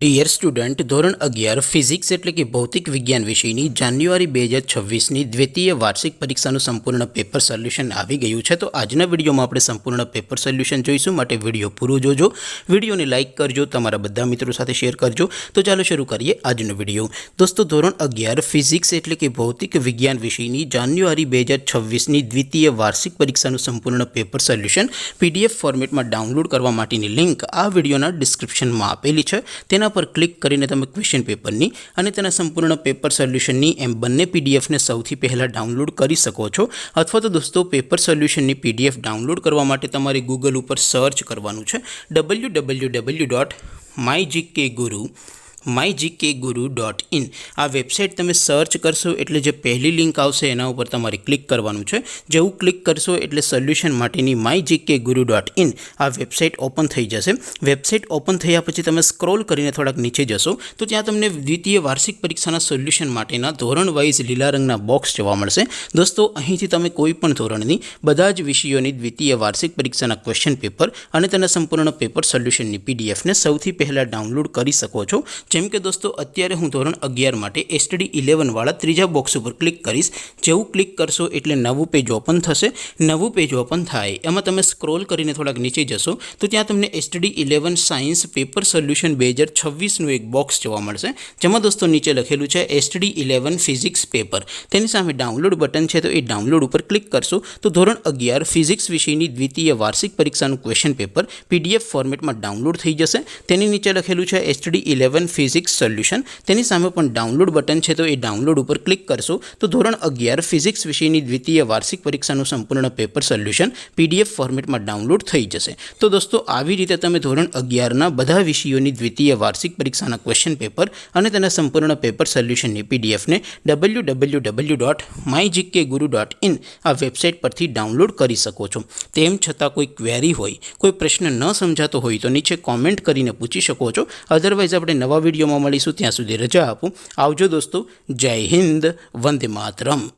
Dear student, ધોરણ 11 physics એટલે કે ભૌતિક વિજ્ઞાન વિષયની જાન્યુઆરી 2026ની દ્વિતીય વાર્ષિક પરીક્ષાનું સંપૂર્ણ પેપર સોલ્યુશન આવી ગયું છે। તો આજના વિડીયોમાં આપણે સંપૂર્ણ પેપર સોલ્યુશન જોઈશું, માટે વિડીયો પૂરો જોજો, વિડીયોને લાઇક કરજો, તમારા બધા મિત્રો સાથે શેર કરજો। તો ચાલો શરૂ કરીએ આજનો વિડીયો। દોસ્તો, ધોરણ 11 ફિઝિક્સ એટલે કે ભૌતિક વિજ્ઞાન વિષયની જાન્યુઆરી 2026ની દ્વિતીય વાર્ષિક પરીક્ષાનું સંપૂર્ણ પેપર સોલ્યુશન PDF ફોર્મેટમાં ડાઉનલોડ કરવા માટેની લિંક આ વિડીયોના ડિસ્ક્રિપ્શનમાં આપેલી છે। તેના पर क्लिक करीने तमे क्वेश्चन पेपरनी अने तेना संपूर्ण पेपर सोल्यूशननी एम बंने पीडीएफ ने सौथी पहला डाउनलॉड करी सको छो। अथवा तो दोस्तों, पेपर सोल्यूशननी पीडीएफ डाउनलॉड करवा माटे तमारे गूगल पर सर्च करवानुं छे www.mygkguru.in। आ वेबसाइट तमे सर्च करशो एटले जे पहली लिंक आवशे एना उपर तमारे क्लिक करवानुं छे। जेवुं क्लिक करशो एटले सोल्यूशन माटेनी mygkguru.in आ वेबसाइट ओपन थई जशे। वेबसाइट ओपन थया पछी तमे स्क्रॉल करीने थोड़ाक नीचे जशो तो त्यां तमने द्वितीय वार्षिक परीक्षाना सोल्यूशन माटेना धोरण वाइज लीला रंगना बॉक्स जोवा मळशे। दोस्तों, અહીંથી તમે કોઈપણ ધોરણની બધા જ વિષયોની દ્વિતીય વાર્ષિક પરીક્ષાના ક્વેશ્ચન પેપર અને તેના સંપૂર્ણ પેપર સોલ્યુશનની PDF ને સૌથી પહેલા ડાઉનલોડ કરી શકો છો। જેમ કે દોસ્તો, અત્યારે હું ધોરણ 11 માટે STD 11 વાળા ત્રીજા બોક્સ ઉપર ક્લિક કરીશ। જેવું ક્લિક કરશો એટલે નવું પેજ ઓપન થશે। નવું પેજ ઓપન થાય એમાં તમે સ્ક્રોલ કરીને થોડાક નીચે જશો તો ત્યાં તમને STD 11 સાયન્સ પેપર સોલ્યુશન 2026નું એક બોક્સ જોવા મળશે, જેમાં દોસ્તો નીચે લખેલું છે STD 11 ફિઝિક્સ પેપર। તેની સામે ડાઉનલોડ બટન છે, તો એ ડાઉનલોડ ઉપર ક્લિક કરશો તો ધોરણ 11 ફિઝિક્સ વિષયની દ્વિતીય વાર્ષિક પરીક્ષાનું ક્વેશ્ચન પેપર PDF ફોર્મેટમાં ડાઉનલોડ થઈ જશે। તેની નીચે લખેલું છે STD 11 ફિઝિક્સ સોલ્યુશન, તેની સામે પણ ડાઉનલોડ બટન છે, તો એ ડાઉનલોડ ઉપર ક્લિક કરશો તો ધોરણ 11 ફિઝિક્સ વિષયની દ્વિતીય વાર્ષિક પરીક્ષાનું સંપૂર્ણ પેપર સોલ્યુશન PDF ફોર્મેટમાં ડાઉનલોડ થઈ જશે। તો દોસ્તો, આવી રીતે તમે ધોરણ 11ના બધા વિષયોની દ્વિતીય વાર્ષિક પરીક્ષાના ક્વેશ્ચન પેપર અને તેના સંપૂર્ણ પેપર સોલ્યુશનની PDF ને www.mygkguru.in આ વેબસાઇટ પરથી ડાઉનલોડ કરી શકો છો। તેમ છતાં કોઈ ક્વેરી હોય, કોઈ પ્રશ્ન ન સમજાતો હોય તો નીચે કોમેન્ટ કરીને પૂછી શકો છો। અધરવાઇઝ આપણે નવા વિડીયોમાં મળીશું, ત્યાં સુધી રજા આપો। આવજો દોસ્તો, જય હિન્દ, વંદે માતરમ।